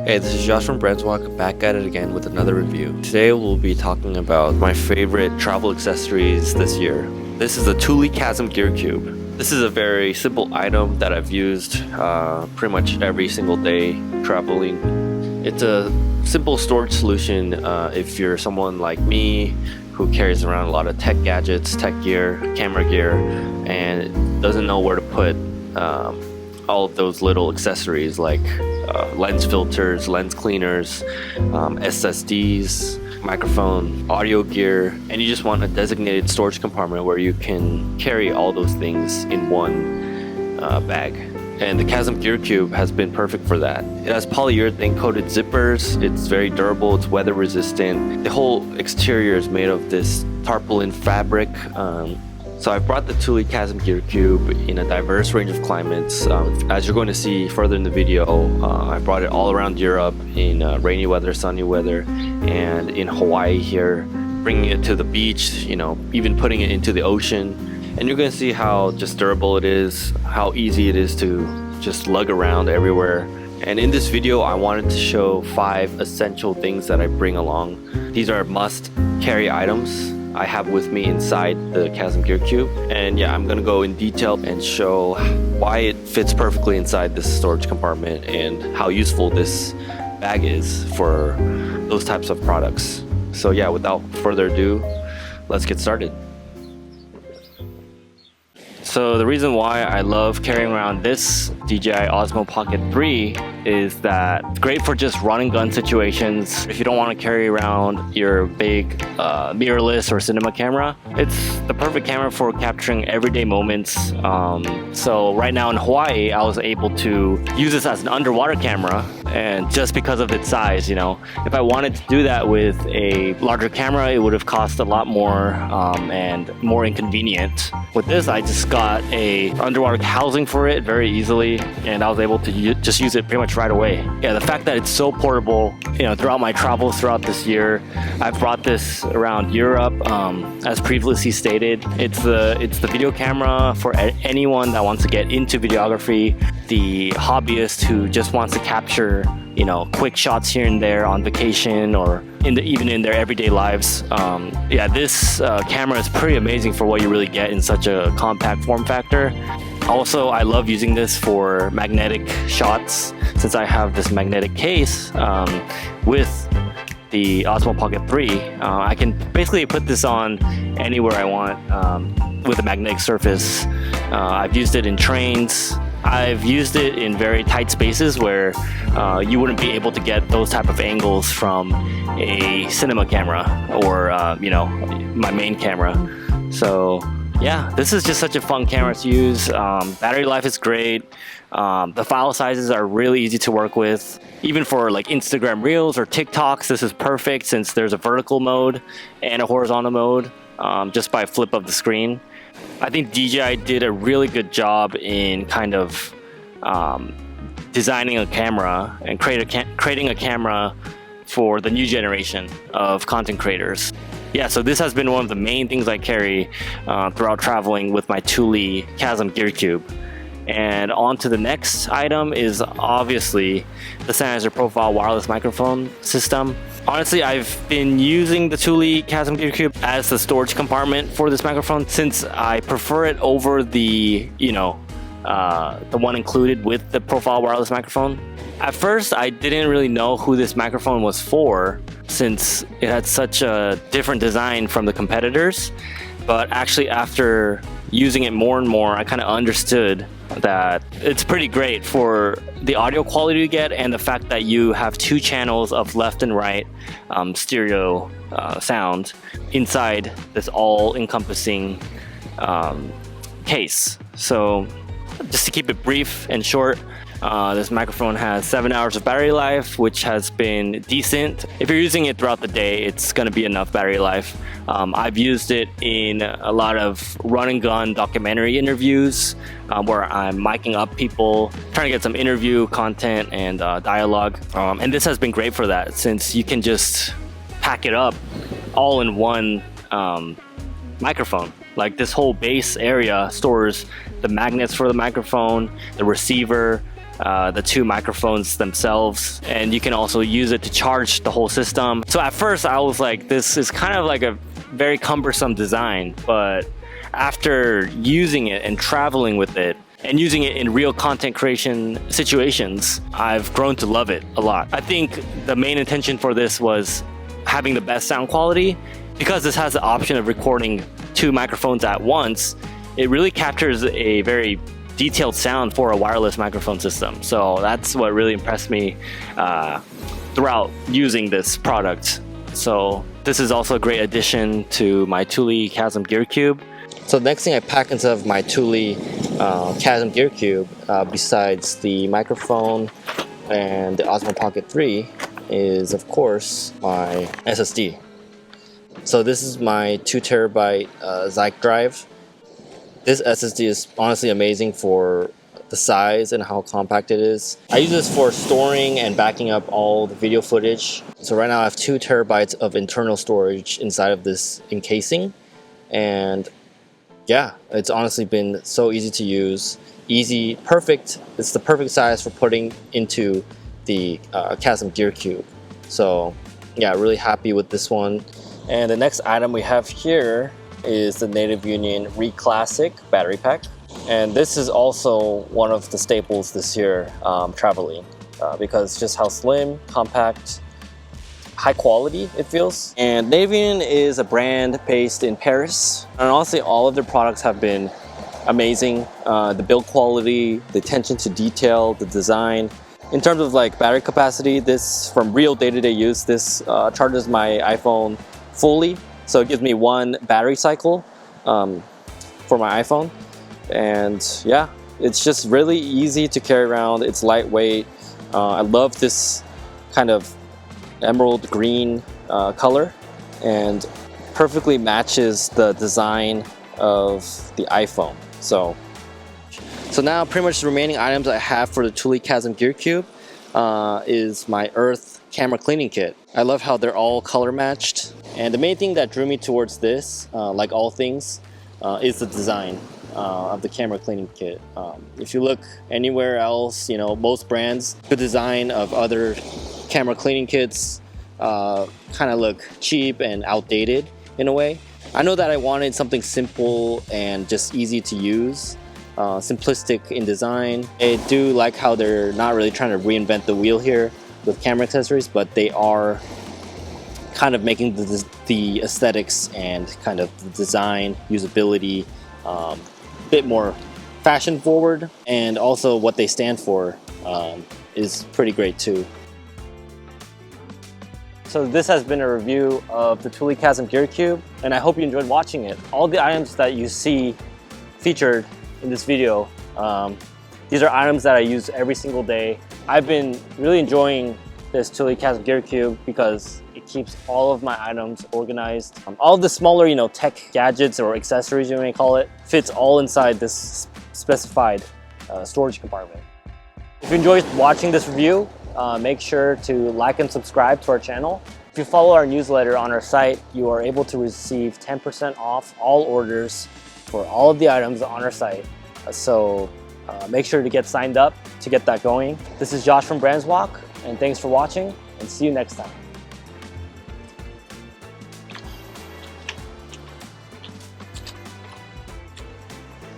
Hey, this is Josh from Brandswalk, back at it again with another review. Today we'll be talking about my favorite travel accessories this year. This is the Thule Chasm Gear Cube. This is a very simple item that I've used pretty much every single day traveling. It's a simple storage solution if you're someone like me who carries around a lot of tech gadgets, tech gear, camera gear, and doesn't know where to put all of those little accessories like lens filters, lens cleaners, SSDs, microphone, audio gear, and you just want a designated storage compartment where you can carry all those things in one bag. And the Chasm Gear Cube has been perfect for that. It has polyurethane coated zippers, it's very durable, it's weather resistant. The whole exterior is made of this tarpaulin fabric. So I brought the Thule Chasm Gear Cube in a diverse range of climates. As you're going to see further in the video, I brought it all around Europe in rainy weather, sunny weather, and in Hawaii here, bringing it to the beach, you know, even putting it into the ocean. And you're going to see how just durable it is, how easy it is to just lug around everywhere. And in this video, I wanted to show 5 essential things that I bring along. These are must carry items I have with me inside the Chasm Gear Cube. And yeah, I'm gonna go in detail and show why it fits perfectly inside this storage compartment and how useful this bag is for those types of products. So yeah, without further ado, let's get started. So the reason why I love carrying around this DJI Osmo Pocket 3 is that it's great for just run and gun situations. If you don't want to carry around your big mirrorless or cinema camera, it's the perfect camera for capturing everyday moments. So right now in Hawaii, I was able to use this as an underwater camera, and just because of its size, you know, if I wanted to do that with a larger camera, it would have cost a lot more and more inconvenient. With this, I just got a underwater housing for it very easily, and I was able to just use it pretty much right away. Yeah, the fact that it's so portable, you know, throughout my travels throughout this year, I've brought this around Europe. As previously stated, it's the video camera for anyone that wants to get into videography, the hobbyist who just wants to capture, you know, quick shots here and there on vacation or even in their everyday lives. Yeah, this camera is pretty amazing for what you really get in such a compact form factor. Also, I love using this for magnetic shots since I have this magnetic case with the Osmo Pocket 3. I can basically put this on anywhere I want with a magnetic surface. I've used it in trains. I've used it in very tight spaces where you wouldn't be able to get those type of angles from a cinema camera or you know, my main camera. So yeah, this is just such a fun camera to use. Battery life is great. The file sizes are really easy to work with. Even for like Instagram Reels or TikToks, this is perfect since there's a vertical mode and a horizontal mode just by flip of the screen. I think DJI did a really good job in kind of designing a camera and creating a camera for the new generation of content creators. Yeah, so this has been one of the main things I carry throughout traveling with my Thule Chasm Gear Cube. And on to the next item is obviously the Sennheiser profile wireless microphone system. Honestly, I've been using the Thule Chasm Gear Cube as the storage compartment for this microphone since I prefer it over the, you know, the one included with the profile wireless microphone. At first, I didn't really know who this microphone was for since it had such a different design from the competitors. But actually, after using it more and more, I kind of understood that it's pretty great for the audio quality you get and the fact that you have 2 channels of left and right stereo sound inside this all-encompassing case. So just to keep it brief and short, this microphone has 7 hours of battery life, which has been decent. If you're using it throughout the day, it's going to be enough battery life. I've used it in a lot of run and gun documentary interviews where I'm miking up people, trying to get some interview content and dialogue. And this has been great for that since you can just pack it up all in one microphone. Like this whole base area stores the magnets for the microphone, the receiver, the two microphones themselves, and you can also use it to charge the whole system. So at first I was like, this is kind of like a very cumbersome design, but after using it and traveling with it and using it in real content creation situations, I've grown to love it a lot. I think the main intention for this was having the best sound quality. Because this has the option of recording two microphones at once, it really captures a very detailed sound for a wireless microphone system. So that's what really impressed me throughout using this product. So this is also a great addition to my Thule Chasm Gear Cube. So the next thing I pack into my Thule Chasm Gear Cube, besides the microphone and the Osmo Pocket 3, is of course my SSD. So this is my 2 terabyte Zike drive. This SSD is honestly amazing for the size and how compact it is. I use this for storing and backing up all the video footage. So right now I have 2 terabytes of internal storage inside of this encasing. And yeah, it's honestly been so easy to use. Easy, perfect. It's the perfect size for putting into the Chasm Gear Cube. So yeah, really happy with this one. And the next item we have here is the Native Union ReClassic battery pack. And this is also one of the staples this year traveling because just how slim, compact, high quality it feels. And Native Union is a brand based in Paris. And honestly, all of their products have been amazing. The build quality, the attention to detail, the design. In terms of like battery capacity, this from real day-to-day use, this charges my iPhone fully, so it gives me 1 battery cycle for my iPhone. And yeah, it's just really easy to carry around. It's lightweight. I love this kind of emerald green color, and perfectly matches the design of the iPhone. So now pretty much the remaining items I have for the Thule Chasm Gear Cube is my Urth camera cleaning kit. I love how they're all color matched. And the main thing that drew me towards this, like all things, is the design of the camera cleaning kit. If you look anywhere else, you know, most brands, the design of other camera cleaning kits kind of look cheap and outdated in a way. I know that I wanted something simple and just easy to use, simplistic in design. I do like how they're not really trying to reinvent the wheel here with camera accessories, but they are kind of making the aesthetics and kind of the design, usability, a bit more fashion forward, and also what they stand for is pretty great too. So this has been a review of the Thule Chasm Gear Cube, and I hope you enjoyed watching it. All the items that you see featured in this video, these are items that I use every single day. I've been really enjoying this Thule Chasm Gear Cube because it keeps all of my items organized. All of the smaller, you know, tech gadgets or accessories, you may call it, fits all inside this specified storage compartment. If you enjoyed watching this review, make sure to like and subscribe to our channel. If you follow our newsletter on our site, you are able to receive 10% off all orders for all of the items on our site. So make sure to get signed up to get that going. This is Josh from Brands Walk, and thanks for watching, and see you next time.